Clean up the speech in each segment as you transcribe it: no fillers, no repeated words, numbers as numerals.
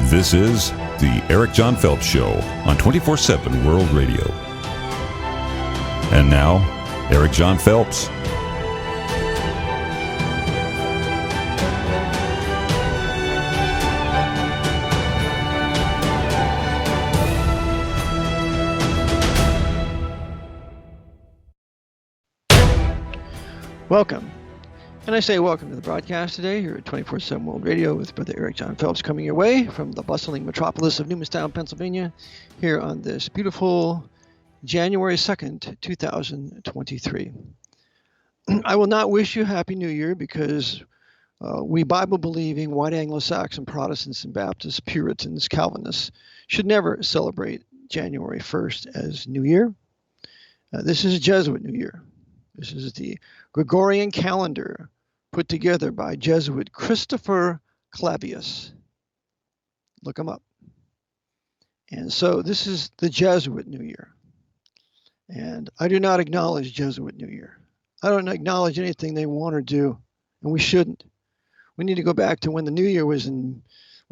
This is the Eric John Phelps Show on 24/7 World Radio. And now, Eric John Phelps. Welcome. And I say welcome to the broadcast today here at 24/7 World Radio with Brother Eric John Phelps coming your way from the bustling metropolis of Newmanstown, Pennsylvania, here on this beautiful January 2nd, 2023. I will not wish you Happy New Year because we Bible-believing white Anglo-Saxon Protestants and Baptists, Puritans, Calvinists should never celebrate January 1st as New Year. This is a Jesuit New Year. This is the Gregorian calendar put together by Jesuit Christopher Clavius. Look him up. And so this is the Jesuit New Year. And I do not acknowledge Jesuit New Year. I don't acknowledge anything they want or do, and we shouldn't. We need to go back to when the New Year was in,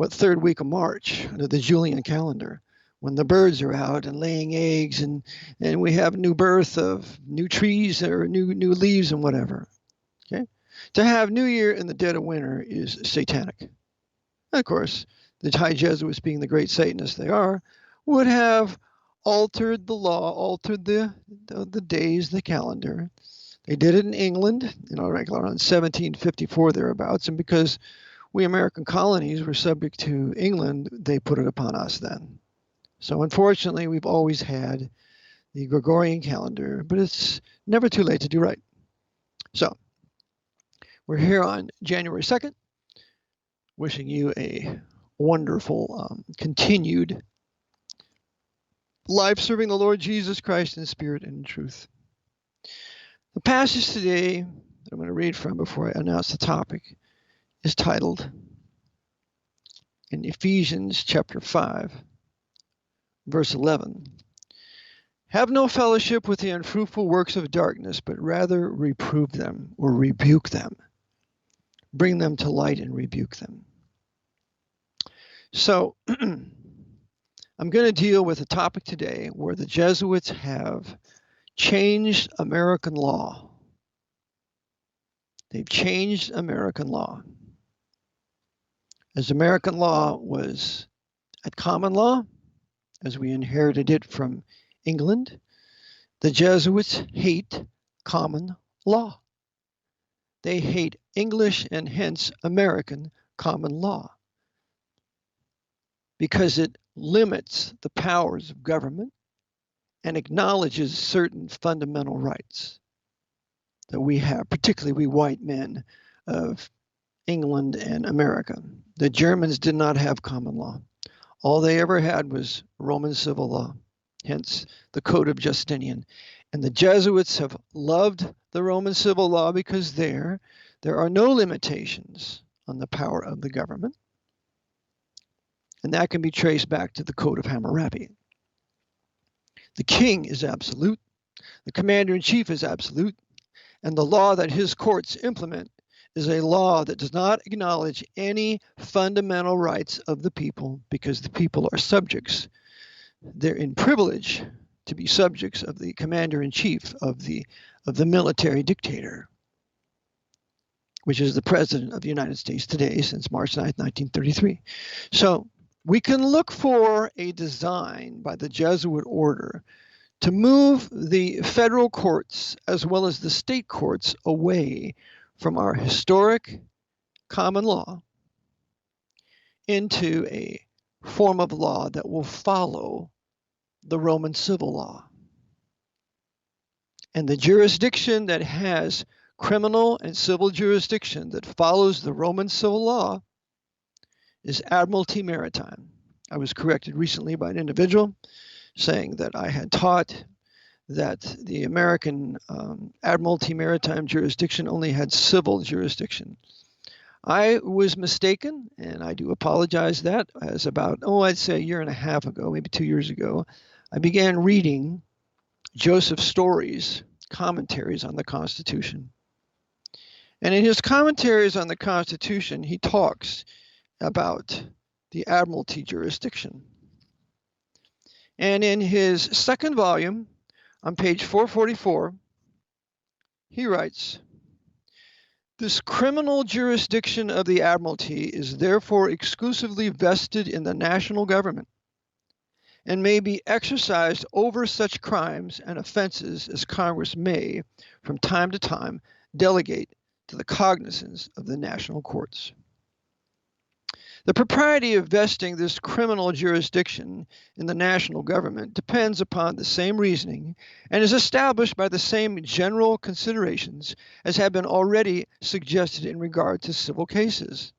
third week of March under the Julian calendar, when the birds are out and laying eggs and we have new birth of new trees or new leaves and whatever. Okay? To have New Year in the dead of winter is satanic. And of course, the High Jesuits, being the great Satanists they are, would have altered the law, altered the days, the calendar. They did it in England, around 1754 thereabouts, and because we American colonies were subject to England, they put it upon us then. So unfortunately, we've always had the Gregorian calendar, but it's never too late to do right. So we're here on January 2nd, wishing you a wonderful, continued life serving the Lord Jesus Christ in spirit and in truth. The passage today that I'm going to read from before I announce the topic is titled in Ephesians chapter 5, verse 11. Have no fellowship with the unfruitful works of darkness, but rather reprove them or rebuke them. Bring them to light and rebuke them. So I'm going to deal with a topic today where the Jesuits have changed American law. They've changed American law. As American law was at common law, as we inherited it from England, the Jesuits hate common law. They hate English and hence American common law because it limits the powers of government and acknowledges certain fundamental rights that we have, particularly we white men of England and America. The Germans did not have common law. All they ever had was Roman civil law, hence the Code of Justinian. And the Jesuits have loved the Roman civil law because there are no limitations on the power of the government. And that can be traced back to the Code of Hammurabi. The king is absolute, the commander-in-chief is absolute, and the law that his courts implement is a law that does not acknowledge any fundamental rights of the people because the people are subjects. They're in privilege to be subjects of the commander-in-chief of the military dictator, which is the president of the United States today since March 9th, 1933. So we can look for a design by the Jesuit order to move the federal courts as well as the state courts away from our historic common law into a form of law that will follow the Roman civil law. And the jurisdiction that has criminal and civil jurisdiction that follows the Roman civil law is Admiralty Maritime. I was corrected recently by an individual saying that I had taught that the American Admiralty Maritime jurisdiction only had civil jurisdiction. I was mistaken, and I do apologize that, as about, I'd say a year and a half ago, maybe 2 years ago, I began reading Joseph Story's commentaries on the Constitution. And in his commentaries on the Constitution, he talks about the Admiralty jurisdiction. And in his second volume, on page 444, he writes, "This criminal jurisdiction of the Admiralty is therefore exclusively vested in the national government, and may be exercised over such crimes and offenses as Congress may, from time to time, delegate to the cognizance of the national courts." The propriety of vesting this criminal jurisdiction in the national government depends upon the same reasoning and is established by the same general considerations as have been already suggested in regard to civil cases.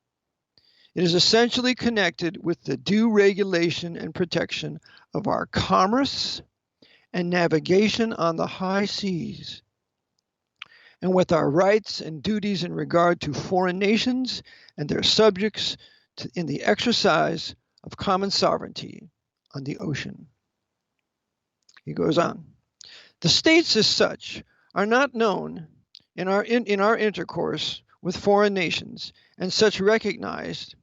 It is essentially connected with the due regulation and protection of our commerce and navigation on the high seas, and with our rights and duties in regard to foreign nations and their subjects in the exercise of common sovereignty on the ocean. He goes on, "The states as such are not known in our intercourse with foreign nations, and such recognized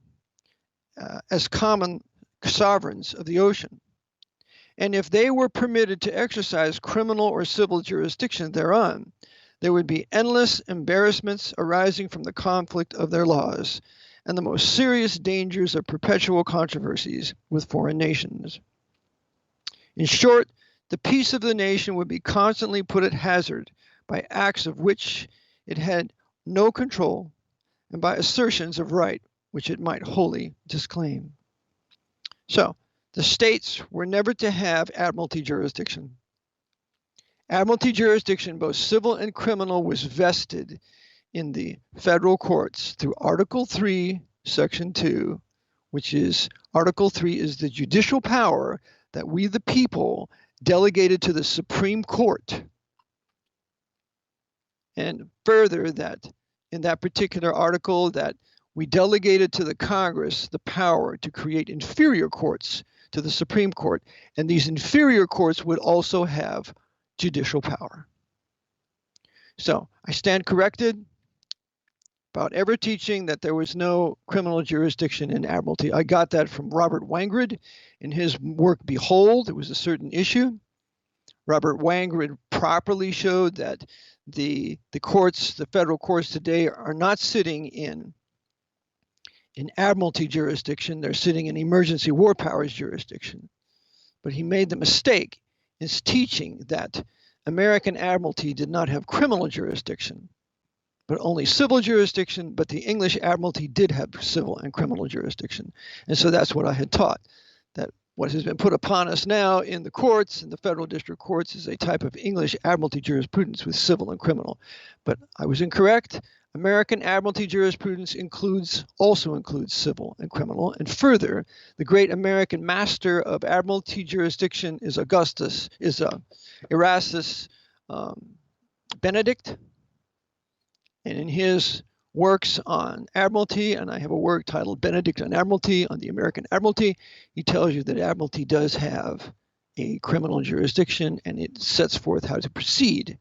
as common sovereigns of the ocean. And if they were permitted to exercise criminal or civil jurisdiction thereon, there would be endless embarrassments arising from the conflict of their laws, and the most serious dangers of perpetual controversies with foreign nations. In short, the peace of the nation would be constantly put at hazard by acts of which it had no control, and by assertions of right which it might wholly disclaim." So, the states were never to have admiralty jurisdiction. Admiralty jurisdiction, both civil and criminal, was vested in the federal courts through Article 3, Section 2, which is, Article 3 is the judicial power that we the people delegated to the Supreme Court. And further, that in that particular article, that we delegated to the Congress the power to create inferior courts to the Supreme Court, and these inferior courts would also have judicial power. So I stand corrected about ever teaching that there was no criminal jurisdiction in Admiralty. I got that from Robert Wangrid in his work, Behold. It was a certain issue. Robert Wangrid properly showed that the courts, the federal courts today, are not sitting in Admiralty jurisdiction. They're sitting in emergency war powers jurisdiction. But he made the mistake in teaching that American Admiralty did not have criminal jurisdiction, but only civil jurisdiction, but the English Admiralty did have civil and criminal jurisdiction. And so that's what I had taught, that what has been put upon us now in the courts, in the federal district courts, is a type of English Admiralty jurisprudence with civil and criminal. But I was incorrect. American Admiralty jurisprudence also includes civil and criminal. And further, the great American master of Admiralty jurisdiction is Erastus Benedict. And in his works on Admiralty, and I have a work titled Benedict on Admiralty, on the American Admiralty, he tells you that Admiralty does have a criminal jurisdiction, and it sets forth how to proceed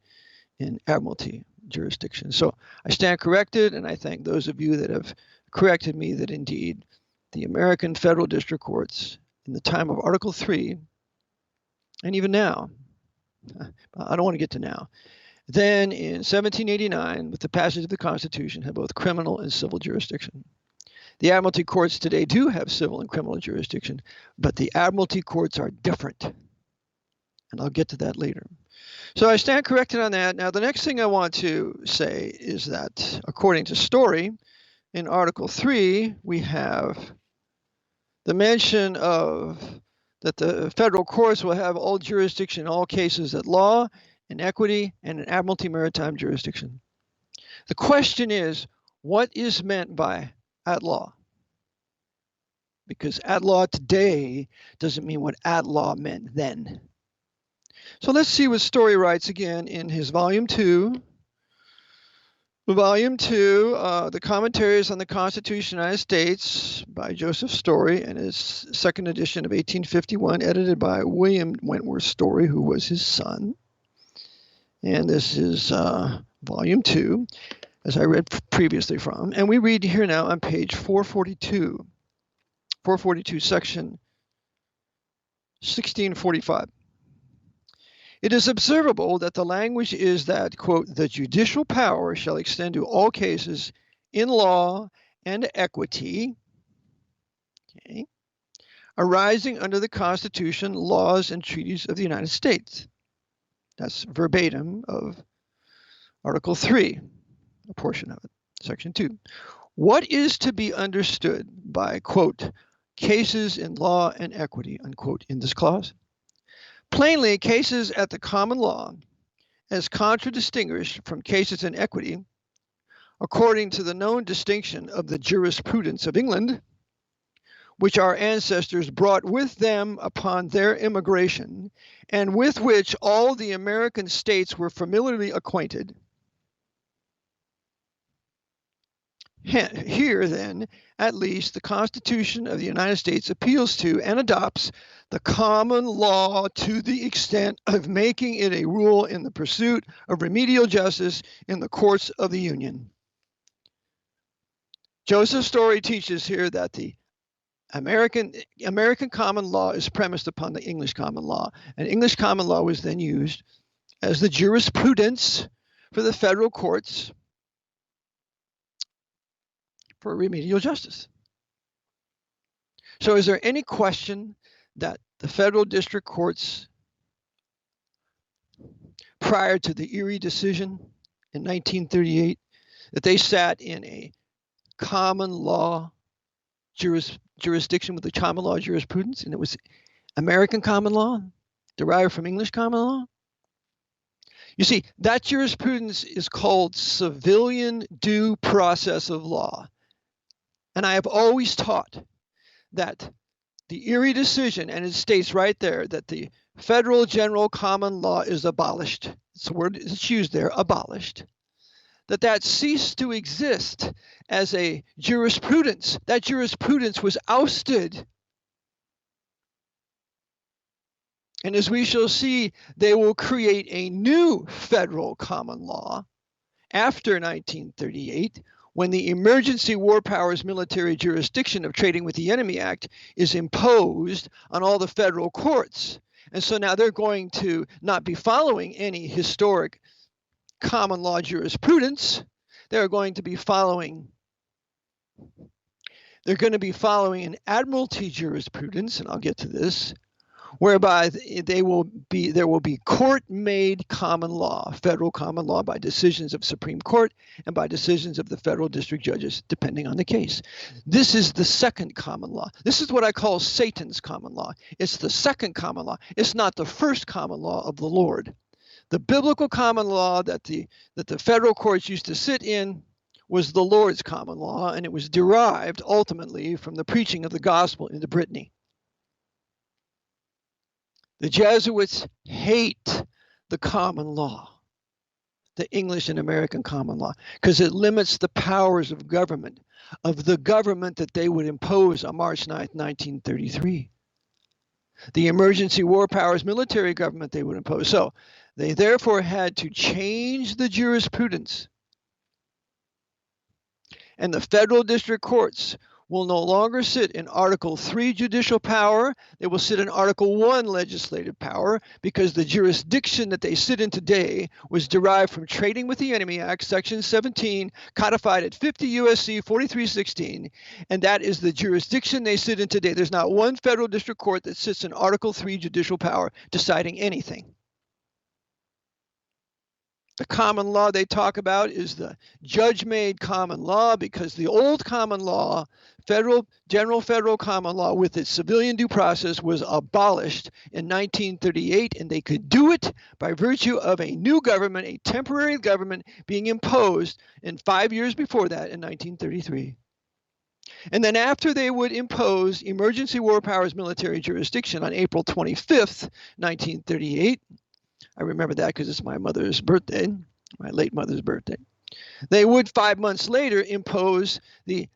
in Admiralty jurisdiction. So I stand corrected, and I thank those of you that have corrected me that indeed the American federal district courts in the time of Article 3, and even now, I don't want to get to now, then in 1789, with the passage of the Constitution, had both criminal and civil jurisdiction. The Admiralty courts today do have civil and criminal jurisdiction, but the Admiralty courts are different. And I'll get to that later. So I stand corrected on that. Now, the next thing I want to say is that, according to Story, in Article 3, we have the mention of that the federal courts will have all jurisdiction in all cases at law, in equity, and in Admiralty maritime jurisdiction. The question is, what is meant by at law? Because at law today doesn't mean what at law meant then. So let's see what Story writes again in his Volume 2. Volume 2, the Commentaries on the Constitution of the United States by Joseph Story, and his second edition of 1851, edited by William Wentworth Story, who was his son. And this is Volume 2, as I read previously from. And we read here now on page 442. 442, section 1645. It is observable that the language is that, quote, the judicial power shall extend to all cases in law and equity, okay, arising under the Constitution, laws, and treaties of the United States. That's verbatim of Article 3, a portion of it, Section 2. What is to be understood by, quote, cases in law and equity, unquote, in this clause? Plainly, cases at the common law, as contradistinguished from cases in equity, according to the known distinction of the jurisprudence of England, which our ancestors brought with them upon their immigration, and with which all the American states were familiarly acquainted. Here, then, at least, the Constitution of the United States appeals to and adopts the common law to the extent of making it a rule in the pursuit of remedial justice in the courts of the Union. Joseph Story teaches here that the American common law is premised upon the English common law, and English common law was then used as the jurisprudence for the federal courts for remedial justice. So is there any question that the federal district courts, prior to the Erie decision in 1938, that they sat in a common law jurisdiction with the common law jurisprudence, and it was American common law derived from English common law? You see, that jurisprudence is called civilian due process of law. And I have always taught that the Erie decision, and it states right there that the federal general common law is abolished. It's the word that's used there, abolished. That ceased to exist as a jurisprudence. That jurisprudence was ousted. And as we shall see, they will create a new federal common law after 1938, when the Emergency War Powers Military Jurisdiction of Trading with the Enemy Act is imposed on all the federal courts. And so now they're going to not be following any historic common law jurisprudence. They're going to be following an Admiralty jurisprudence, and I'll get to this, whereby there will be court-made common law, federal common law, by decisions of Supreme Court and by decisions of the federal district judges, depending on the case. This is the second common law. This is what I call Satan's common law. It's the second common law. It's not the first common law of the Lord. The biblical common law that the federal courts used to sit in was the Lord's common law, and it was derived ultimately from the preaching of the gospel into Brittany. The Jesuits hate the common law, the English and American common law, because it limits the powers of the government that they would impose on March 9th, 1933. The Emergency War Powers military government they would impose. So they therefore had to change the jurisprudence. And the federal district courts will no longer sit in Article 3 judicial power. They will sit in Article 1 legislative power, because the jurisdiction that they sit in today was derived from Trading with the Enemy Act, Section 17, codified at 50 U.S.C. 4316, and that is the jurisdiction they sit in today. There's not one federal district court that sits in Article 3 judicial power deciding anything. The common law they talk about is the judge-made common law, because the old common law, general federal common law with its civilian due process, was abolished in 1938, and they could do it by virtue of a new government, a temporary government being imposed in 5 years before that in 1933. And then after they would impose Emergency War Powers military jurisdiction on April 25th, 1938, I remember that because it's my mother's birthday, my late mother's birthday. They would 5 months later impose the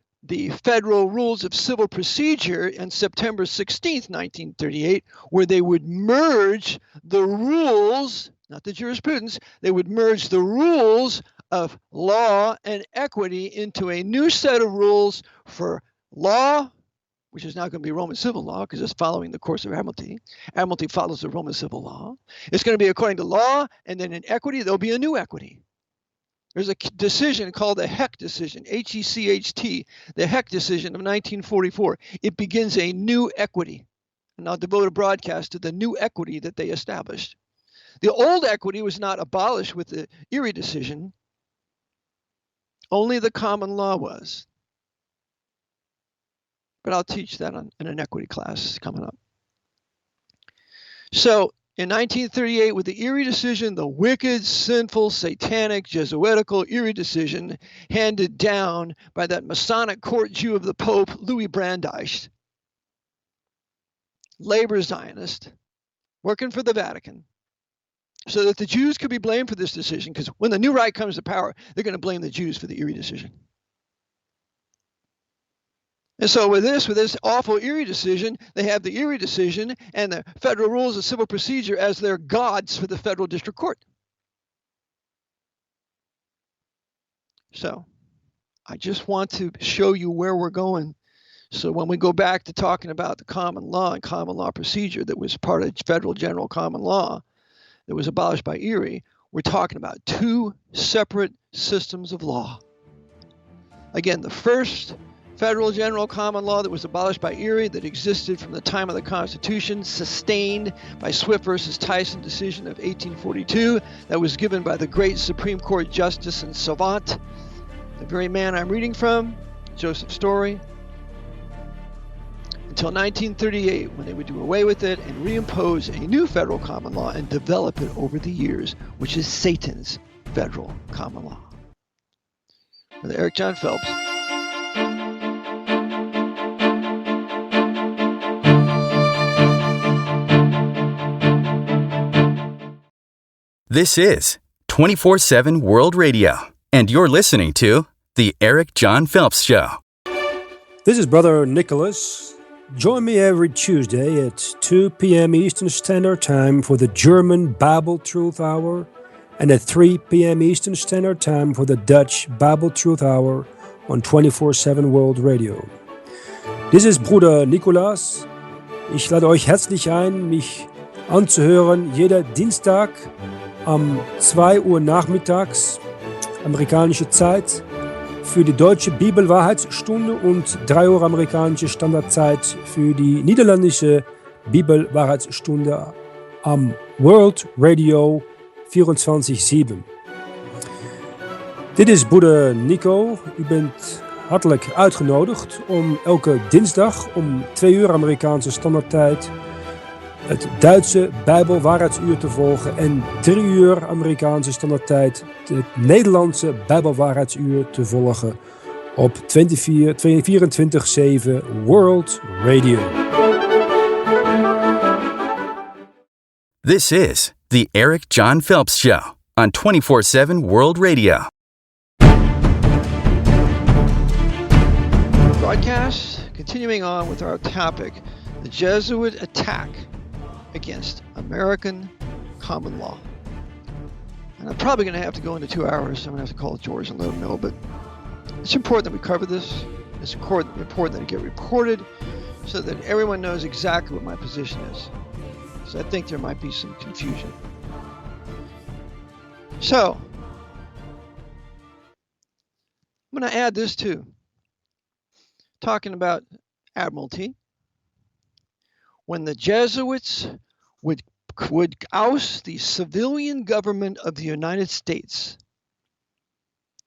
Federal Rules of Civil Procedure on September 16th, 1938, where they would merge the rules, not the jurisprudence, they would merge the rules of law and equity into a new set of rules for law, which is now going to be Roman civil law because it's following the course of Admiralty. Admiralty follows the Roman civil law. It's going to be according to law, and then in equity, there'll be a new equity. There's a decision called the Heck decision, H-E-C-H-T, the Heck decision of 1944. It begins a new equity. And I'll devote a broadcast to the new equity that they established. The old equity was not abolished with the Erie decision. Only the common law was. But I'll teach that in an equity class coming up. So in 1938, with the Erie decision, the wicked, sinful, satanic, Jesuitical Erie decision handed down by that Masonic court Jew of the Pope, Louis Brandeis, labor Zionist, working for the Vatican, so that the Jews could be blamed for this decision, because when the new right comes to power, they're going to blame the Jews for the Erie decision. And so with this awful Erie decision, they have the Erie decision and the federal rules of civil procedure as their gods for the federal district court. So I just want to show you where we're going. So when we go back to talking about the common law and common law procedure that was part of federal general common law that was abolished by Erie, we're talking about two separate systems of law. Again, the first federal general common law that was abolished by Erie, that existed from the time of the Constitution, sustained by Swift versus Tyson decision of 1842, that was given by the great Supreme Court Justice and savant, the very man I'm reading from, Joseph Story, until 1938, when they would do away with it and reimpose a new federal common law and develop it over the years, which is Satan's federal common law. For the Eric John Phelps. This is 24/7 World Radio, and you're listening to The Eric John Phelps Show. This is Brother Nicholas. Join me every Tuesday at 2 p.m. Eastern Standard Time for the German Bible Truth Hour, and at 3 p.m. Eastern Standard Time for the Dutch Bible Truth Hour on 24/7 World Radio. This is Bruder Nicholas. Ich lade euch herzlich ein, mich anzuhören jeder Dienstag um 2 Uhr nachmittags, amerikanische Zeit, für die deutsche Bibelwahrheitsstunde und 3 Uhr amerikanische Standardzeit für die niederländische Bibelwahrheitsstunde am World Radio 24/7. Dit is broeder Nico. U bent hartelijk uitgenodigd om elke dinsdag om 2 uur Amerikaanse standaardtijd het Duitse Bijbelwaarheidsuur te volgen en 3 uur Amerikaanse standaardtijd het Nederlandse Bijbelwaarheidsuur te volgen op 24/7 World Radio. This is The Eric John Phelps Show on 24/7 World Radio. Broadcast, continuing on with our topic, the Jesuit attack against American common law. And I'm probably going to have to go into 2 hours, so I'm going to have to call George and let him know, but it's important that we cover this. It's important that it get reported so that everyone knows exactly what my position is. So I think there might be some confusion. So, I'm going to add this too. Talking about Admiralty. When the Jesuits would oust the civilian government of the United States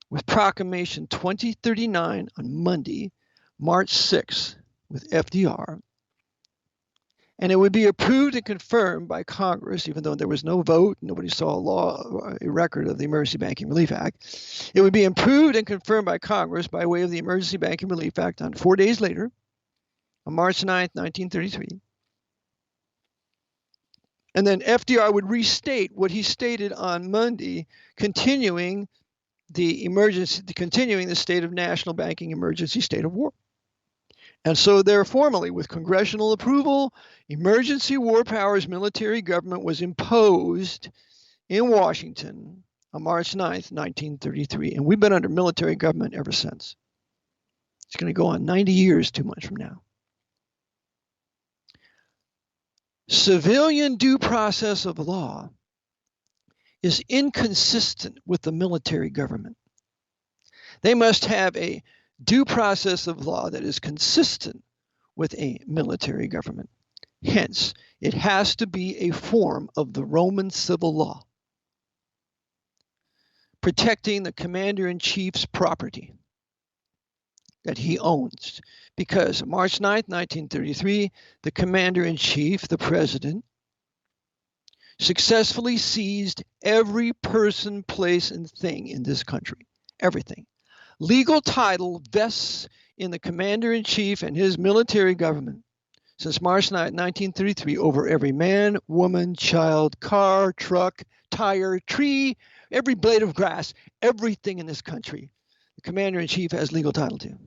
with Proclamation 2039 on Monday, March 6th, with FDR, and it would be approved and confirmed by Congress, even though there was no vote, nobody saw a record of the Emergency Banking Relief Act. It would be approved and confirmed by Congress by way of the Emergency Banking Relief Act on 4 days later, on March 9th, 1933. And then FDR would restate what he stated on Monday, continuing the state of national banking emergency, state of war. And so there formally, with congressional approval, emergency war powers military government was imposed in Washington on March 9th, 1933. And we've been under military government ever since. It's going to go on 90 years 2 months from now. civilian due process of law is inconsistent with the military government. They must have a due process of law that is consistent with a military government. Hence, it has to be a form of the Roman civil law, protecting the commander-in-chief's property that he owns. Because March 9th, 1933, the commander-in-chief, the president, successfully seized every person, place, and thing in this country. Everything. Legal title vests in the commander-in-chief and his military government since March 9, 1933, over every man, woman, child, car, truck, tire, tree, every blade of grass, everything in this country, the commander-in-chief has legal title to.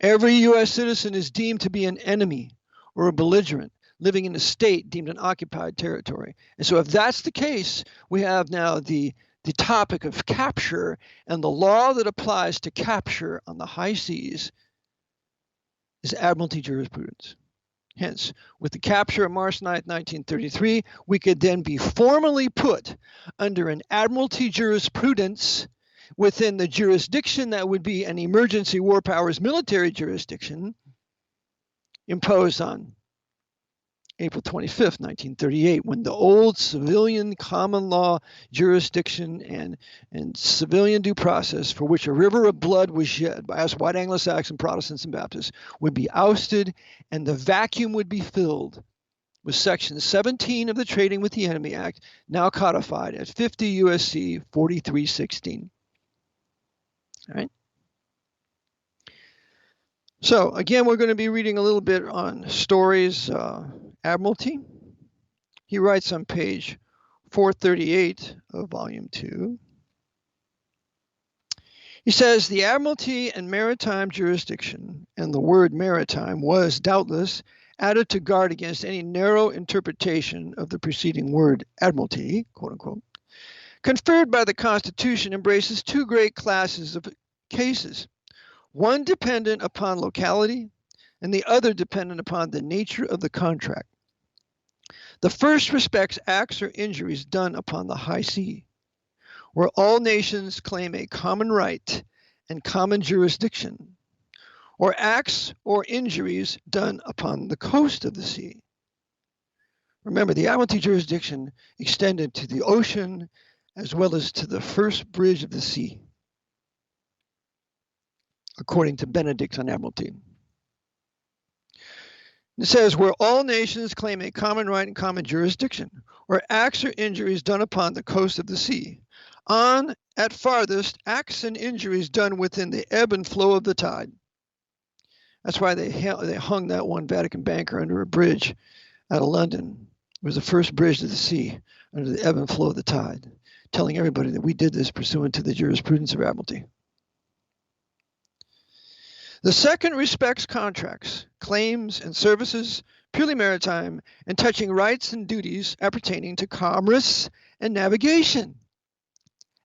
Every U.S. citizen is deemed to be an enemy or a belligerent, living in a state deemed an occupied territory. And so if that's the case, we have now the topic of capture, and the law that applies to capture on the high seas is Admiralty jurisprudence. Hence, with the capture of March 9, 1933, we could then be formally put under an Admiralty jurisprudence within the jurisdiction that would be an emergency war powers military jurisdiction imposed on April 25th, 1938, when the old civilian common law jurisdiction and civilian due process, for which a river of blood was shed by us white Anglo-Saxon Protestants and Baptists, would be ousted, and the vacuum would be filled with Section 17 of the Trading with the Enemy Act, now codified at 50 U.S.C. 4316. All right. So again, we're going to be reading a little bit on Story's Admiralty. He writes on page 438 of volume 2. He says, the Admiralty and maritime jurisdiction, and the word maritime was doubtless added to guard against any narrow interpretation of the preceding word Admiralty, quote unquote, conferred by the Constitution, embraces two great classes of cases. One dependent upon locality, and the other dependent upon the nature of the contract. The first respects acts or injuries done upon the high sea, where all nations claim a common right and common jurisdiction, or acts or injuries done upon the coast of the sea. Remember, the Admiralty jurisdiction extended to the ocean as well as to the first bridge of the sea, according to Benedict on Admiralty. It says, where all nations claim a common right and common jurisdiction, or acts or injuries done upon the coast of the sea. On, at farthest, acts and injuries done within the ebb and flow of the tide. That's why they hung that one Vatican banker under a bridge out of London. It was the first bridge to the sea under the ebb and flow of the tide, telling everybody that we did this pursuant to the jurisprudence of Admiralty. The second respects contracts, claims, and services purely maritime and touching rights and duties appertaining to commerce and navigation.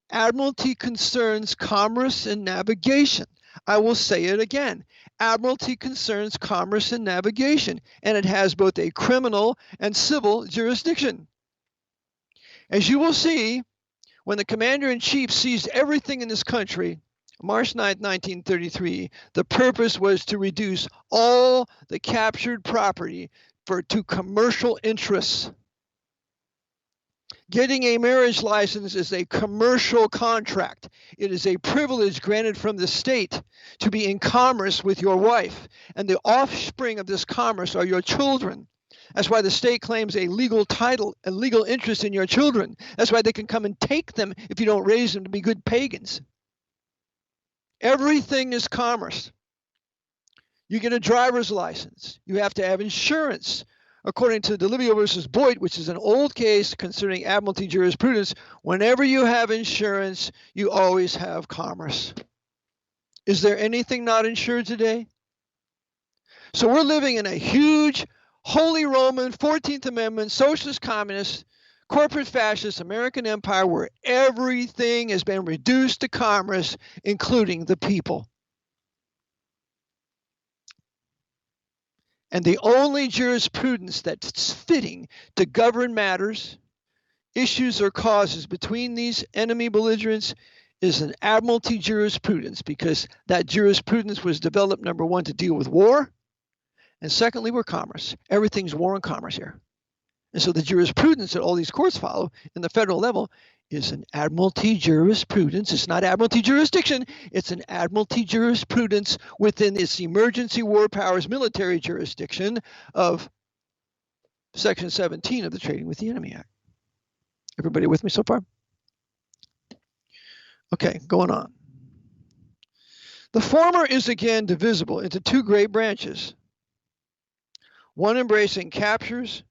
Admiralty concerns commerce and navigation. I will say it again. Admiralty concerns commerce and navigation, and it has both a criminal and civil jurisdiction. As you will see, when the commander-in-chief seized everything in this country, March 9, 1933, the purpose was to reduce all the captured property to commercial interests. Getting a marriage license is a commercial contract. It is a privilege granted from the state to be in commerce with your wife, and the offspring of this commerce are your children. That's why the state claims a legal title, a legal interest in your children. That's why they can come and take them if you don't raise them to be good pagans. Everything is commerce. You get a driver's license. You have to have insurance. According to Delivio versus Boyd, which is an old case concerning Admiralty jurisprudence, whenever you have insurance, you always have commerce. Is there anything not insured today? So we're living in a huge, Holy Roman, 14th Amendment, socialist, communist, corporate fascist American empire where everything has been reduced to commerce, including the people. And the only jurisprudence that's fitting to govern matters, issues, or causes between these enemy belligerents is an Admiralty jurisprudence, because that jurisprudence was developed, number one, to deal with war, and secondly, with commerce. Everything's war and commerce here. And so the jurisprudence that all these courts follow in the federal level is an Admiralty jurisprudence. It's not Admiralty jurisdiction. It's an Admiralty jurisprudence within its emergency war powers military jurisdiction of Section 17 of the Trading with the Enemy Act. Everybody with me so far? Okay, going on. The former is again divisible into two great branches, one embracing captures,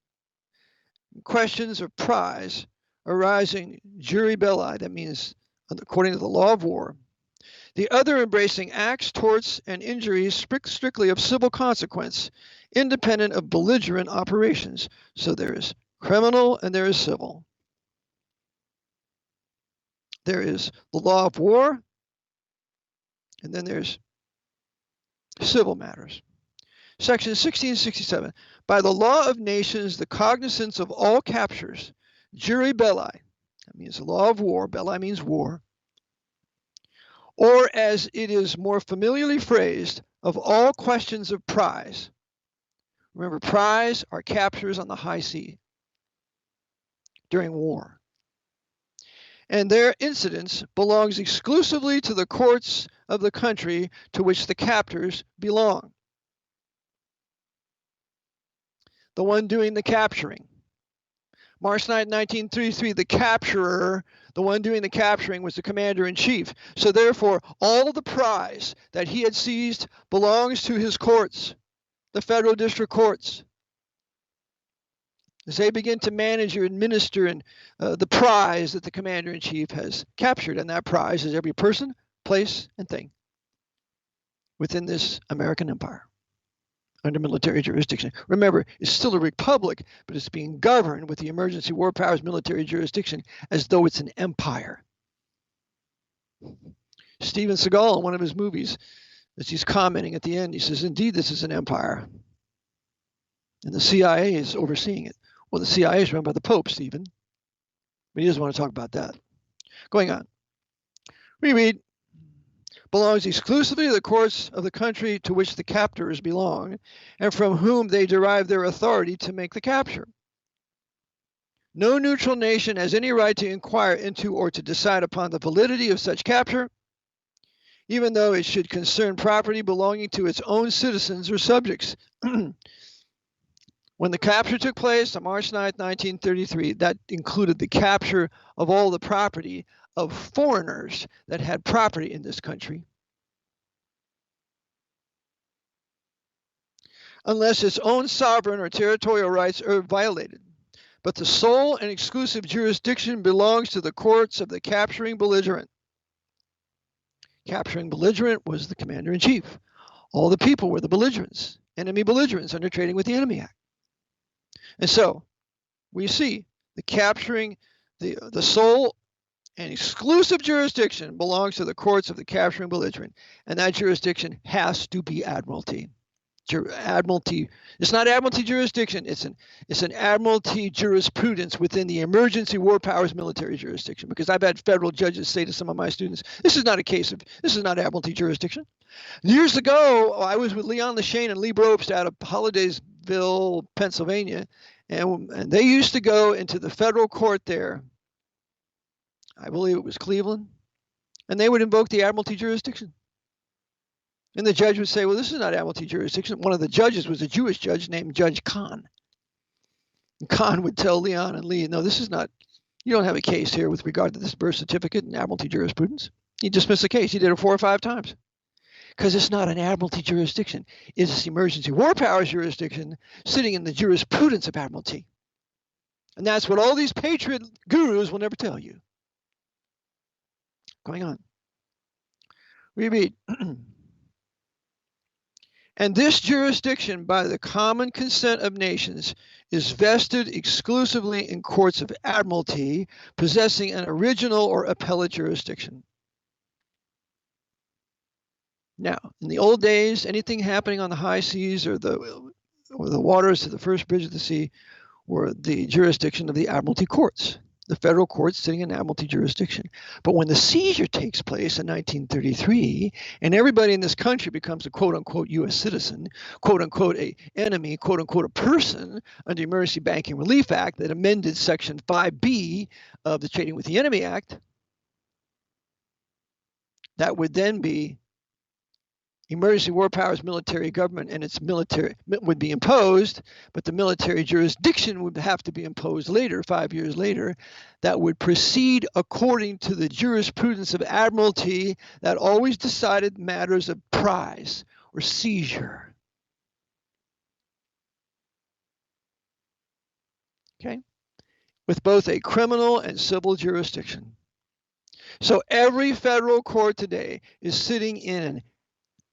questions of prize arising jure belli, that means according to the law of war. The other embracing acts, torts, and injuries strictly of civil consequence, independent of belligerent operations. So there is criminal and there is civil. There is the law of war, and then there's civil matters. Section 1667. By the law of nations, the cognizance of all captures, jure belli, that means the law of war, belli means war, or as it is more familiarly phrased, of all questions of prize. Remember, prize are captures on the high sea during war. And their incidence belongs exclusively to the courts of the country to which the captors belong. The one doing the capturing. March 9, 1933, the capturer, the one doing the capturing, was the commander-in-chief. So therefore, all of the prize that he had seized belongs to his courts, the federal district courts. As they begin to manage or administer the prize that the commander-in-chief has captured, and that prize is every person, place, and thing within this American empire under military jurisdiction. Remember, it's still a republic, but it's being governed with the emergency war powers military jurisdiction as though it's an empire. Steven Seagal, in one of his movies, as he's commenting at the end, he says, indeed, this is an empire. And the CIA is overseeing it. Well, the CIA is run by the Pope, Stephen. But he doesn't want to talk about that. Going on. Reread. Belongs exclusively to the courts of the country to which the captors belong, and from whom they derive their authority to make the capture. No neutral nation has any right to inquire into or to decide upon the validity of such capture, even though it should concern property belonging to its own citizens or subjects. When the capture took place on March 9, 1933, that included the capture of all the property of foreigners that had property in this country, unless its own sovereign or territorial rights are violated. But the sole and exclusive jurisdiction belongs to the courts of the capturing belligerent. Capturing belligerent was the commander-in-chief. All the people were the belligerents, enemy belligerents under Trading with the Enemy Act. And so we see the capturing, the sole and exclusive jurisdiction belongs to the courts of the capturing belligerent, and that jurisdiction has to be Admiralty. Admiralty. It's not Admiralty jurisdiction. It's an Admiralty jurisprudence within the emergency war powers military jurisdiction. Because I've had federal judges say to some of my students, this is not Admiralty jurisdiction. Years ago, I was with Leon Leshane and Lee Brobst out of Hollidaysville, Pennsylvania, and they used to go into the federal court there. I believe it was Cleveland, and they would invoke the Admiralty jurisdiction. And the judge would say, well, this is not Admiralty jurisdiction. One of the judges was a Jewish judge named Judge Kahn. And Kahn would tell Leon and Lee, no, this is not, you don't have a case here with regard to this birth certificate and Admiralty jurisprudence. He dismissed the case. He did it 4 or 5 times. Because it's not an Admiralty jurisdiction. It's emergency war powers jurisdiction sitting in the jurisprudence of Admiralty. And that's what all these patriot gurus will never tell you. Going on. Reread. And this jurisdiction, by the common consent of nations, is vested exclusively in courts of Admiralty, possessing an original or appellate jurisdiction. Now, in the old days, anything happening on the high seas or the the waters to the first bridge of the sea were the jurisdiction of the Admiralty courts, the federal courts sitting in Admiralty jurisdiction. But when the seizure takes place in 1933, and everybody in this country becomes a quote-unquote U.S. citizen, quote-unquote a enemy, quote-unquote a person under the Emergency Banking Relief Act that amended Section 5B of the Trading with the Enemy Act, that would then be emergency war powers military government, and its military would be imposed, but the military jurisdiction would have to be imposed later, 5 years later, that would proceed according to the jurisprudence of Admiralty that always decided matters of prize or seizure. Okay? With both a criminal and civil jurisdiction. So every federal court today is sitting in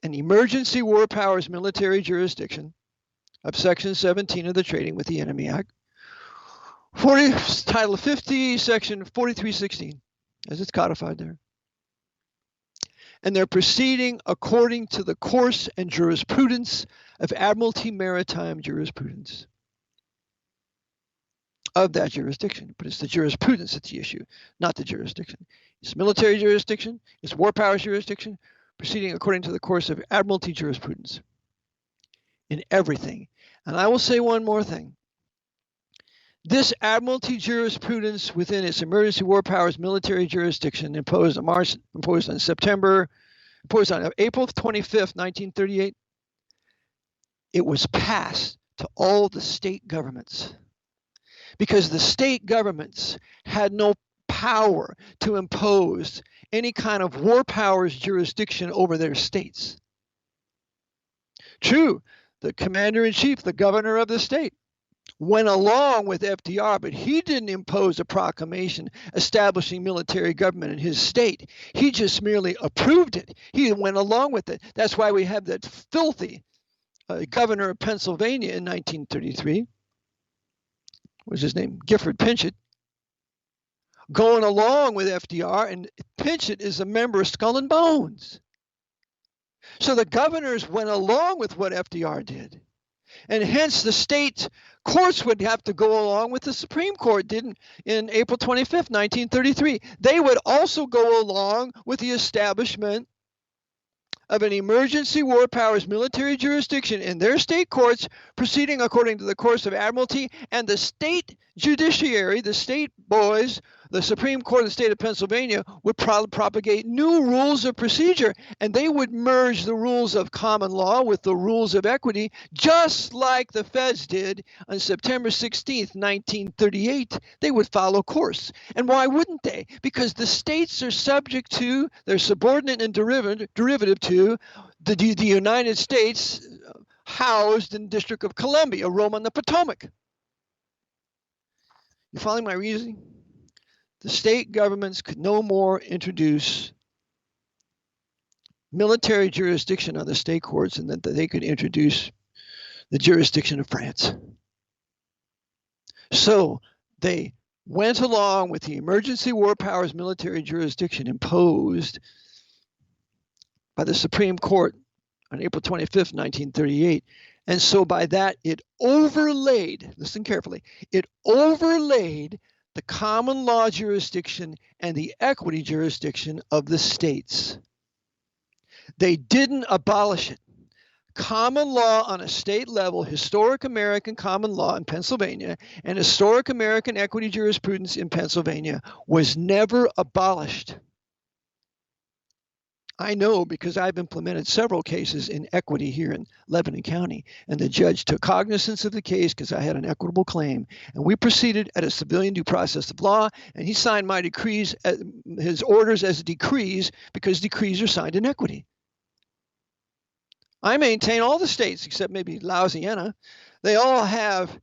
an emergency war powers military jurisdiction of Section 17 of the Trading with the Enemy Act, Title 50, Section 4316, as it's codified there. And they're proceeding according to the course and jurisprudence of Admiralty maritime jurisprudence of that jurisdiction. But it's the jurisprudence that's the issue, not the jurisdiction. It's military jurisdiction, it's war powers jurisdiction, proceeding according to the course of Admiralty jurisprudence in everything. And I will say one more thing. This Admiralty jurisprudence within its emergency war powers military jurisdiction imposed on April 25th, 1938, it was passed to all the state governments because the state governments had no power to impose any kind of war powers jurisdiction over their states. True, the commander-in-chief, the governor of the state, went along with FDR, but he didn't impose a proclamation establishing military government in his state. He just merely approved it. He went along with it. That's why we have that filthy governor of Pennsylvania in 1933. What was his name? Gifford Pinchot. Going along with FDR, and Pinchot is a member of Skull and Bones. So the governors went along with what FDR did. And hence the state courts would have to go along with the Supreme Court did in April 25th, 1933. They would also go along with the establishment of an emergency war powers military jurisdiction in their state courts proceeding according to the course of Admiralty, and the state judiciary, the state boys, the Supreme Court of the state of Pennsylvania would propagate new rules of procedure, and they would merge the rules of common law with the rules of equity, just like the feds did on September 16th, 1938. They would follow course. And why wouldn't they? Because the states are subject to, they're subordinate and derivative to the United States housed in the District of Columbia, Rome on the Potomac. You following my reasoning? The state governments could no more introduce military jurisdiction on the state courts than that they could introduce the jurisdiction of France. So they went along with the emergency war powers military jurisdiction imposed by the Supreme Court on April 25th, 1938. And so by that, it overlaid, listen carefully, it overlaid the common law jurisdiction and the equity jurisdiction of the states. They didn't abolish it. Common law on a state level, historic American common law in Pennsylvania and historic American equity jurisprudence in Pennsylvania was never abolished. I know because I've implemented several cases in equity here in Lebanon County, and the judge took cognizance of the case because I had an equitable claim, and we proceeded at a civilian due process of law, and he signed my decrees, his orders as decrees, because decrees are signed in equity. I maintain all the states, except maybe Louisiana, they all have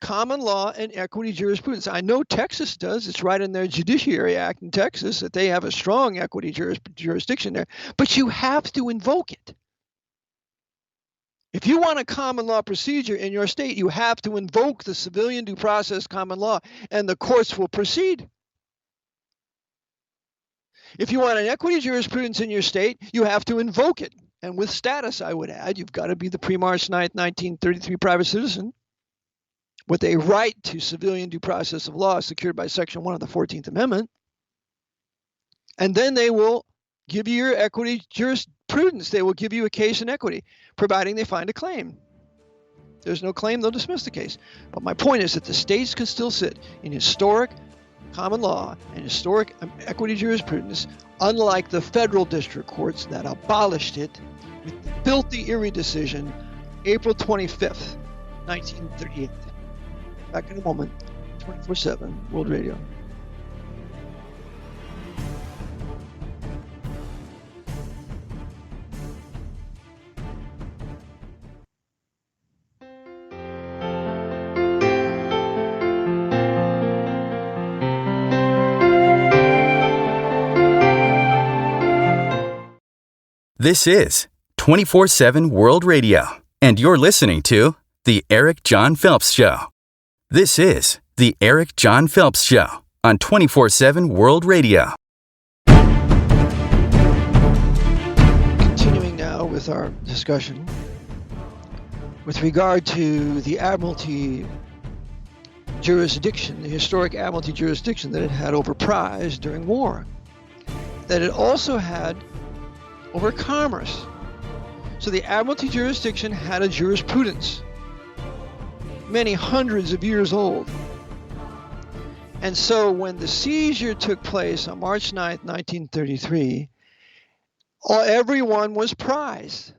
common law and equity jurisprudence. I know Texas does. It's right in their Judiciary Act in Texas that they have a strong equity jurisdiction there. But you have to invoke it. If you want a common law procedure in your state, you have to invoke the civilian due process common law, and the courts will proceed. If you want an equity jurisprudence in your state, you have to invoke it. And with status, I would add, you've got to be the pre-March 9th, 1933 private citizen with a right to civilian due process of law secured by Section 1 of the 14th Amendment. And then they will give you your equity jurisprudence. They will give you a case in equity, providing they find a claim. If there's no claim, they'll dismiss the case. But my point is that the states can still sit in historic common law and historic equity jurisprudence, unlike the federal district courts that abolished it with the filthy Erie decision, April 25th, 1938. Back in a moment, 24/7 World Radio. This is 24/7 World Radio, and you're listening to The Eric John Phelps Show. This is The Eric John Phelps Show on 24/7 World Radio. Continuing now with our discussion with regard to the Admiralty jurisdiction, the historic Admiralty jurisdiction that it had over prize during war, that it also had over commerce. So the Admiralty jurisdiction had a jurisprudence, many hundreds of years old. And so when the seizure took place on March 9th, 1933, everyone was prized.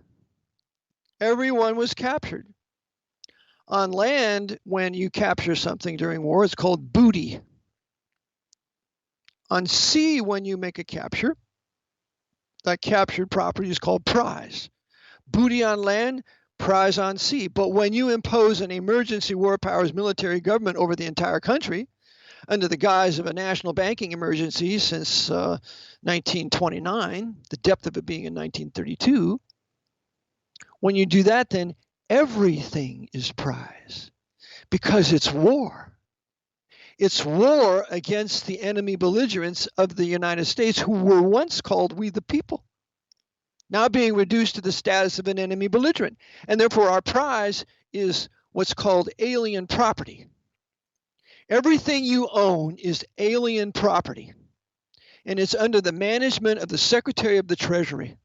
Everyone was captured. On land, when you capture something during war, it's called booty. On sea, when you make a capture, that captured property is called prize. Booty on land, prize on sea. But when you impose an emergency war powers military government over the entire country, under the guise of a national banking emergency since 1929, the depth of it being in 1932, when you do that, then everything is prize because it's war. It's war against the enemy belligerents of the United States, who were once called we the people, now being reduced to the status of an enemy belligerent. And therefore our prize is what's called alien property. Everything you own is alien property, and it's under the management of the Secretary of the Treasury.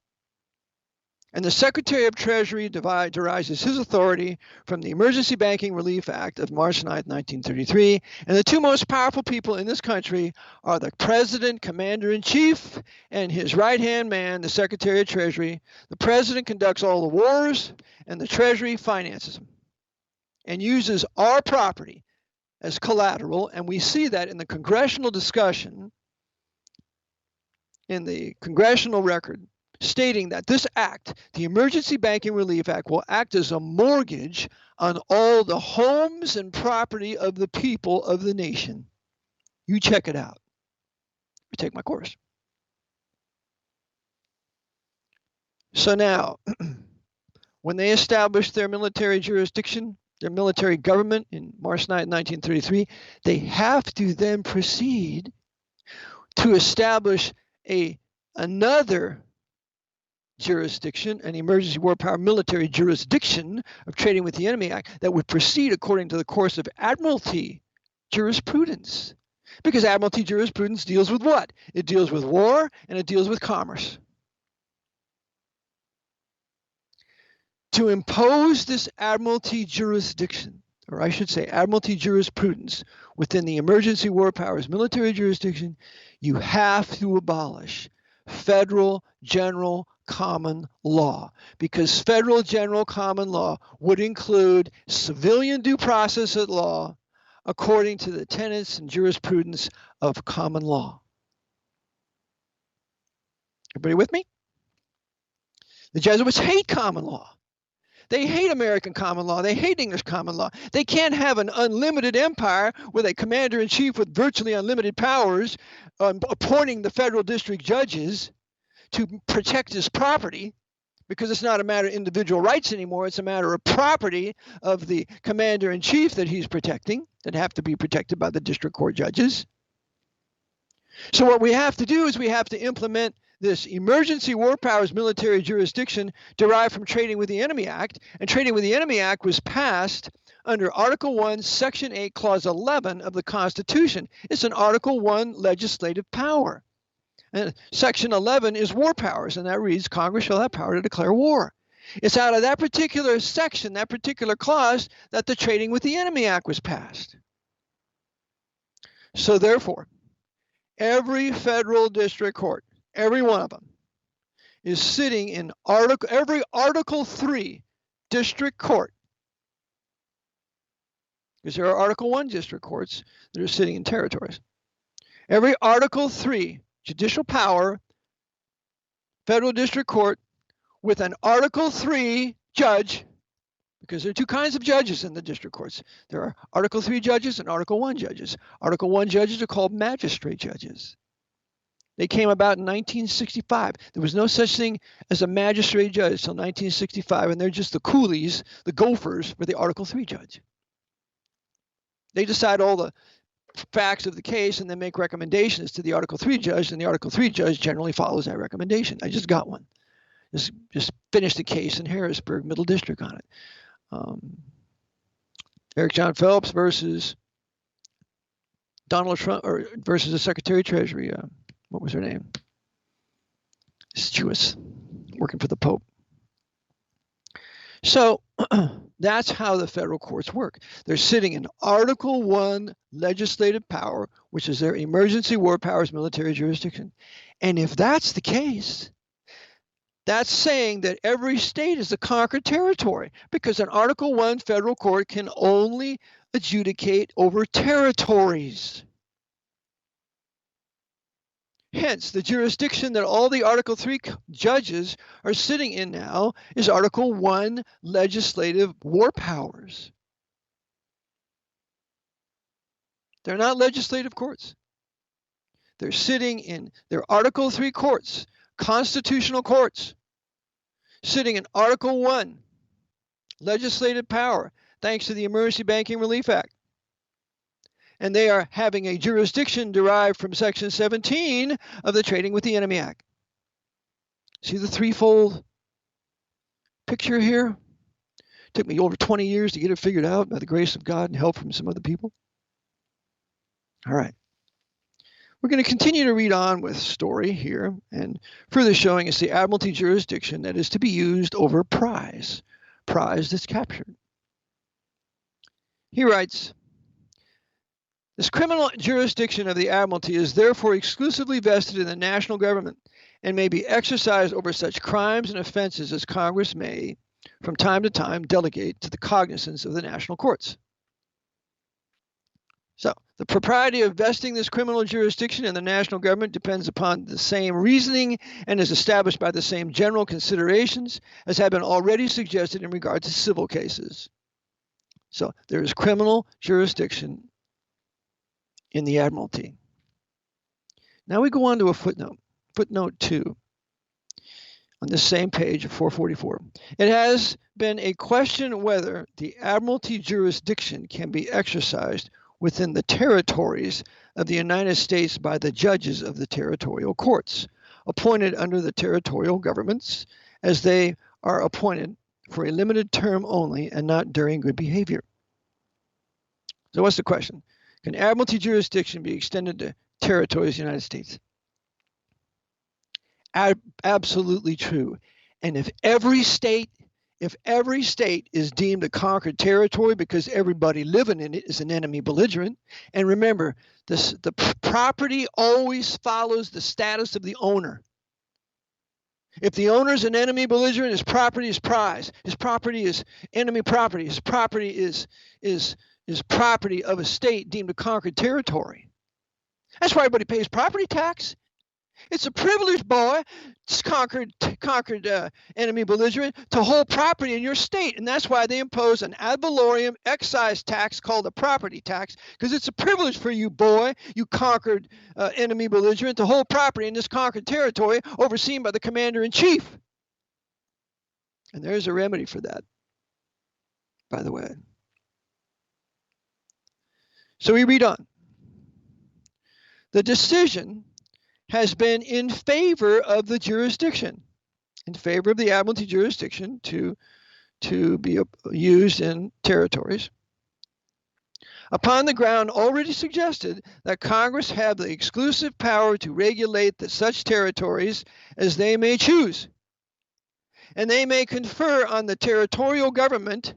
And the Secretary of Treasury derives his authority from the Emergency Banking Relief Act of March 9th, 1933. And the two most powerful people in this country are the President, Commander-in-Chief, and his right-hand man, the Secretary of Treasury. The President conducts all the wars, and the Treasury finances them and uses our property as collateral. And we see that in the congressional discussion, in the congressional record, stating that this act, the Emergency Banking Relief Act, will act as a mortgage on all the homes and property of the people of the nation. You check it out. You take my course. So now, when they established their military jurisdiction, their military government in March 9, 1933, they have to then proceed to establish another jurisdiction, an emergency war power military jurisdiction of trading with the enemy act that would proceed according to the course of Admiralty jurisprudence. Because Admiralty jurisprudence deals with what? It deals with war and it deals with commerce. To impose this Admiralty jurisdiction, or I should say Admiralty jurisprudence, within the emergency war powers military jurisdiction, you have to abolish federal general common law, because federal general common law would include civilian due process of law according to the tenets and jurisprudence of common law. Everybody with me? The Jesuits hate common law. They hate American common law. They hate English common law. They can't have an unlimited empire with a commander-in-chief with virtually unlimited powers appointing the federal district judges to protect his property, because it's not a matter of individual rights anymore. It's a matter of property of the commander-in-chief that he's protecting, that have to be protected by the district court judges. So what we have to do is we have to implement this emergency war powers military jurisdiction derived from Trading with the Enemy Act, and Trading with the Enemy Act was passed under Article 1, Section 8, Clause 11 of the Constitution. It's an Article 1 legislative power. And Section 11 is war powers, and that reads, Congress shall have power to declare war. It's out of that particular section, that particular clause, that the Trading with the Enemy Act was passed. So therefore, every federal district court, every one of them, is sitting in every Article 3 district court. Because there are Article 1 district courts that are sitting in territories. Every Article 3 judicial power, federal district court, with an Article 3 judge, because there are two kinds of judges in the district courts. There are Article 3 judges and Article 1 judges. Article 1 judges are called magistrate judges. They came about in 1965. There was no such thing as a magistrate judge until 1965, and they're just the coolies, the gophers for the Article 3 judge. They decide all the facts of the case and then make recommendations to the Article 3 judge, and the Article 3 judge generally follows that recommendation. I just got one. Just finished the case in Harrisburg, Middle District on it. Eric John Phelps versus Donald Trump, or versus the Secretary of Treasury. What was her name? It's Jewish, working for the Pope. So that's how the federal courts work. They're sitting in Article 1 legislative power, which is their emergency war powers military jurisdiction. And if that's the case, that's saying that every state is a conquered territory, because an Article 1 federal court can only adjudicate over territories. Hence, the jurisdiction that all the Article 3 judges are sitting in now is Article 1 legislative war powers. They're not legislative courts. They're sitting in their Article 3 courts, constitutional courts, sitting in Article 1 legislative power, thanks to the Emergency Banking Relief Act. And they are having a jurisdiction derived from Section 17 of the Trading with the Enemy Act. See the threefold picture here? Took me over 20 years to get it figured out by the grace of God and help from some other people. All right. We're going to continue to read on with story here, and further showing us the Admiralty jurisdiction that is to be used over prize that's captured. He writes, this criminal jurisdiction of the Admiralty is therefore exclusively vested in the national government and may be exercised over such crimes and offenses as Congress may, from time to time, delegate to the cognizance of the national courts. So, the propriety of vesting this criminal jurisdiction in the national government depends upon the same reasoning and is established by the same general considerations as have been already suggested in regard to civil cases. So, there is criminal jurisdiction in the Admiralty. Now we go on to a footnote, footnote 2, on this same page of 444. It has been a question whether the Admiralty jurisdiction can be exercised within the territories of the United States by the judges of the territorial courts, appointed under the territorial governments, as they are appointed for a limited term only and not during good behavior. So what's the question? Can Admiralty jurisdiction be extended to territories of the United States? Absolutely true. And if every state is deemed a conquered territory because everybody living in it is an enemy belligerent, and remember, the property always follows the status of the owner. If the owner is an enemy belligerent, his property is prize. His property is enemy property. His property is property of a state deemed a conquered territory. That's why everybody pays property tax. It's a privilege, boy, it's conquered enemy belligerent, to hold property in your state. And that's why they impose an ad valorem excise tax called a property tax, because it's a privilege for you, boy, you conquered enemy belligerent, to hold property in this conquered territory overseen by the commander-in-chief. And there's a remedy for that, by the way. So we read on. The decision has been in favor of the jurisdiction, in favor of the Admiralty jurisdiction to be used in territories, upon the ground already suggested that Congress have the exclusive power to regulate such territories as they may choose, and they may confer on the territorial government,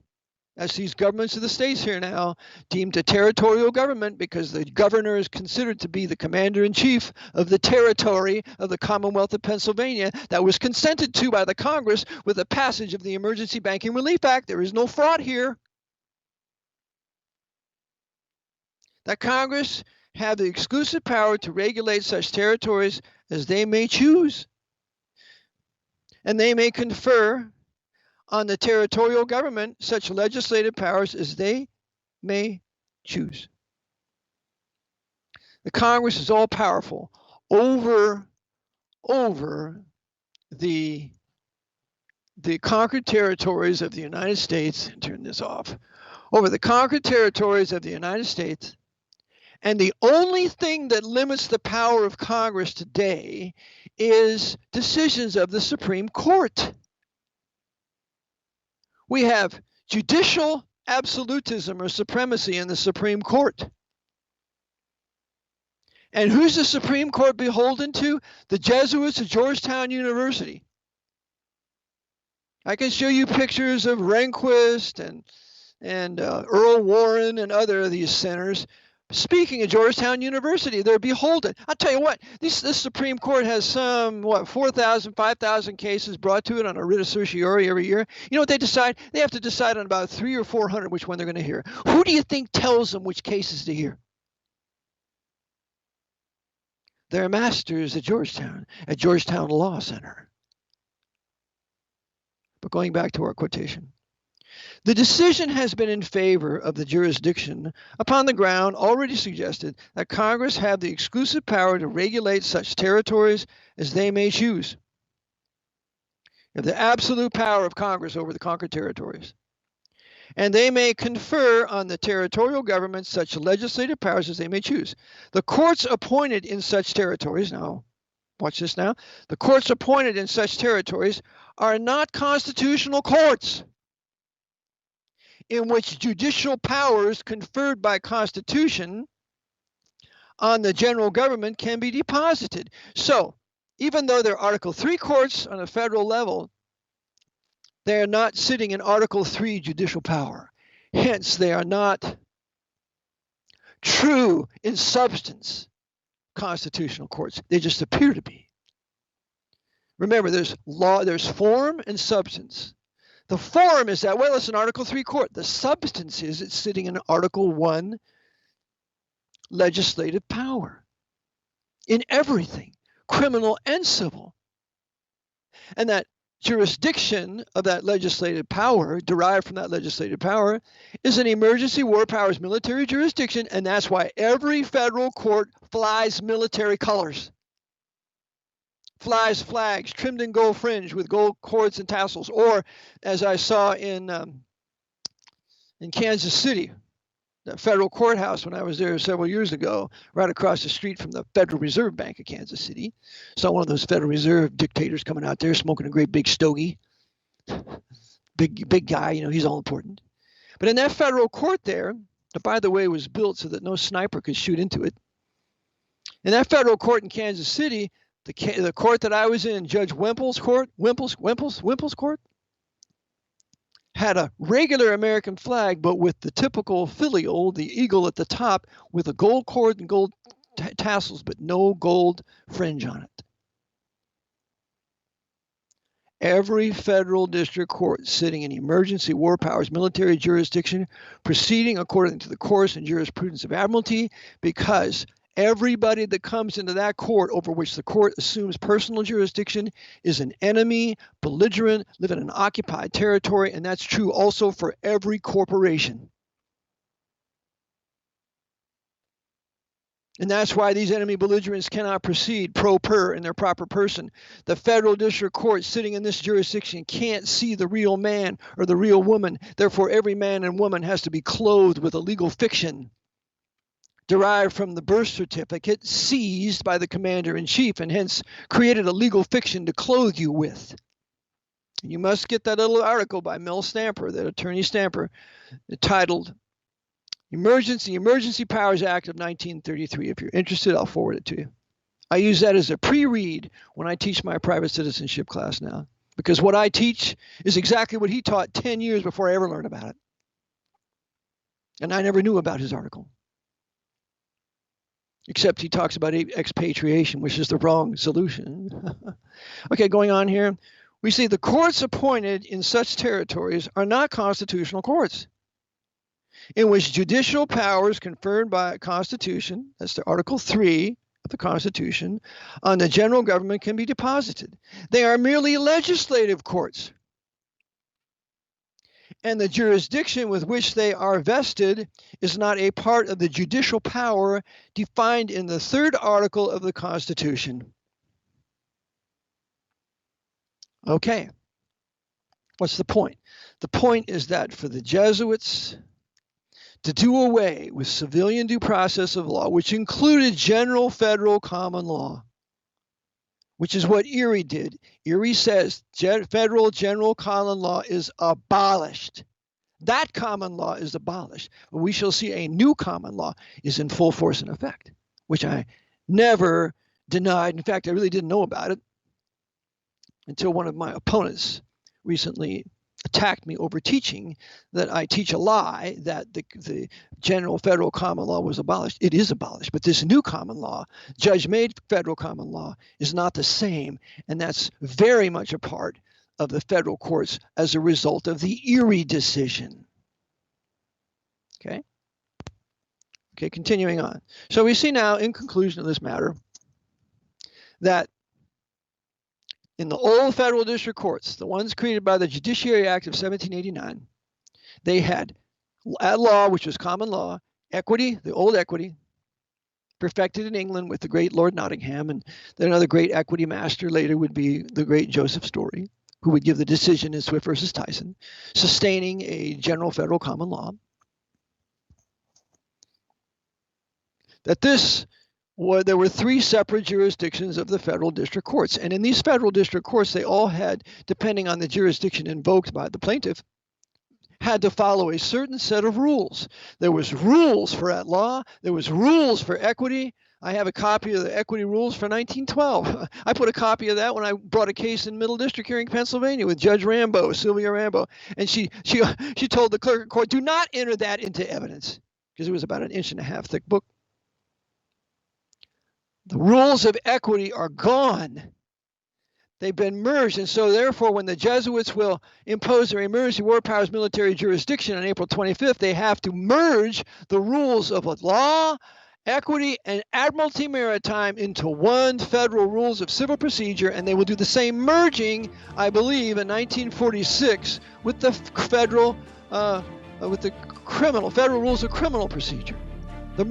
as these governments of the states here now deemed a territorial government because the governor is considered to be the commander-in-chief of the territory of the Commonwealth of Pennsylvania that was consented to by the Congress with the passage of the Emergency Banking Relief Act. There is no fraud here. That Congress have the exclusive power to regulate such territories as they may choose, and they may confer on the territorial government such legislative powers as they may choose. The Congress is all powerful over the conquered territories of the United States. Turn this off. Over the conquered territories of the United States. And the only thing that limits the power of Congress today is decisions of the Supreme Court. We have judicial absolutism or supremacy in the Supreme Court. And who's the Supreme Court beholden to? The Jesuits of Georgetown University. I can show you pictures of Rehnquist and Earl Warren and other of these senators. Speaking of Georgetown University, they're beholden. I'll tell you what, this Supreme Court has some, 4,000, 5,000 cases brought to it on a writ of certiorari every year. You know what they decide? They have to decide on about 300 or 400 which one they're going to hear. Who do you think tells them which cases to hear? They're masters at Georgetown Law Center. But going back to our quotation. The decision has been in favor of the jurisdiction upon the ground already suggested that Congress have the exclusive power to regulate such territories as they may choose. You have the absolute power of Congress over the conquered territories. And they may confer on the territorial governments such legislative powers as they may choose. The courts appointed in such territories, now watch this now, the courts appointed in such territories are not constitutional courts, in which judicial powers conferred by Constitution on the general government can be deposited. So, even though they're Article 3 courts on a federal level, they are not sitting in Article 3 judicial power. Hence, they are not true in substance constitutional courts. They just appear to be. Remember, there's law, there's form and substance. The form is that, well, it's an Article 3 court. The substance is it's sitting in Article 1 legislative power in everything, criminal and civil. And that jurisdiction of that legislative power, derived from that legislative power, is an emergency war powers military jurisdiction, and that's why every federal court flies military colors. Flies flags trimmed in gold fringe with gold cords and tassels, or as I saw in Kansas City, the federal courthouse when I was there several years ago, right across the street from the Federal Reserve Bank of Kansas City. Saw one of those Federal Reserve dictators coming out there smoking a great big stogie. Big guy, he's all important. But in that federal court there, that by the way was built so that no sniper could shoot into it. In that federal court in Kansas City, the court that I was in, Judge Wimple's court, had a regular American flag, but with the typical filial, the eagle at the top, with a gold cord and gold tassels, but no gold fringe on it. Every federal district court sitting in emergency war powers military jurisdiction, proceeding according to the course and jurisprudence of Admiralty, because everybody that comes into that court over which the court assumes personal jurisdiction is an enemy, belligerent, living in an occupied territory, and that's true also for every corporation. And that's why these enemy belligerents cannot proceed pro per in their proper person. The federal district court sitting in this jurisdiction can't see the real man or the real woman. Therefore, every man and woman has to be clothed with a legal fiction derived from the birth certificate seized by the commander-in-chief and hence created a legal fiction to clothe you with. You must get that little article by Mel Stamper, that attorney Stamper, titled Emergency Powers Act of 1933. If you're interested, I'll forward it to you. I use that as a pre-read when I teach my private citizenship class now, because what I teach is exactly what he taught 10 years before I ever learned about it. And I never knew about his article. Except he talks about expatriation, which is the wrong solution. Okay, going on here. We see the courts appointed in such territories are not constitutional courts, in which judicial powers conferred by a constitution, that's the Article 3 of the Constitution, on the general government can be deposited. They are merely legislative courts. And the jurisdiction with which they are vested is not a part of the judicial power defined in the 3rd article of the Constitution. Okay, what's the point? The point is that for the Jesuits to do away with civilian due process of law, which included general federal common law, which is what Erie did. Erie says federal general common law is abolished. That common law is abolished. But we shall see a new common law is in full force and effect, which I never denied. In fact, I really didn't know about it until one of my opponents recently attacked me over teaching that I teach a lie, that the general federal common law was abolished. It is abolished, but this new common law, judge-made federal common law, is not the same, and that's very much a part of the federal courts as a result of the Erie decision. Okay, continuing on. So we see now, in conclusion of this matter, that in the old federal district courts, the ones created by the Judiciary Act of 1789, they had at law, which was common law, equity, the old equity, perfected in England with the great Lord Nottingham, and then another great equity master later would be the great Joseph Story, who would give the decision in Swift versus Tyson, sustaining a general federal common law. There were 3 separate jurisdictions of the federal district courts. And in these federal district courts, they all had, depending on the jurisdiction invoked by the plaintiff, had to follow a certain set of rules. There was rules for at law. There was rules for equity. I have a copy of the equity rules for 1912. I put a copy of that when I brought a case in Middle District here in Pennsylvania with Judge Rambo, Sylvia Rambo. And she told the clerk of court, do not enter that into evidence, because it was about an 1.5 inch thick book. The rules of equity are gone. They've been merged. And so therefore, when the Jesuits will impose their emergency war powers military jurisdiction on April 25th, they have to merge the rules of law, equity, and Admiralty maritime into one federal rules of civil procedure. And they will do the same merging, I believe, in 1946 with the federal rules of criminal procedure. The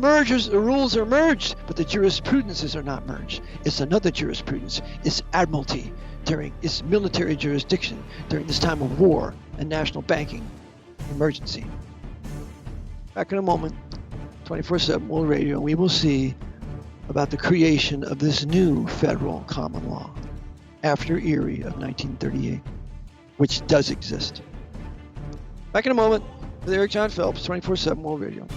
rules are merged, but the jurisprudences are not merged. It's another jurisprudence. It's Admiralty during its military jurisdiction during this time of war and national banking emergency. Back in a moment, 24/7 World Radio, we will see about the creation of this new federal common law after Erie of 1938, which does exist. Back in a moment with Eric John Phelps, 24/7 World Radio.